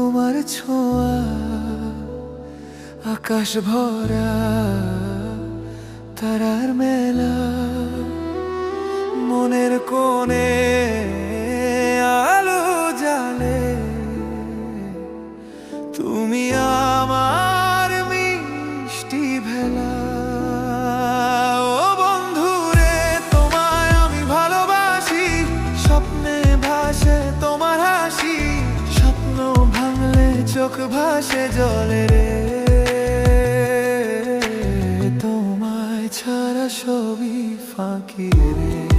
তোমার ছোঁয়া আকাশ ভরা তারার মেলা, মনের কোণে আলো জ্বালে, তুমি আমার মিষ্টি ভেলা। ও বন্ধু রে, তোমায় আমি ভালোবাসি, স্বপ্নে ভাসে তোমার হাসি, স্বপ্ন ভাঙলে চোখ ভাসে জলে রে, তোমায় ছাড়া সবই ফাঁকি রে।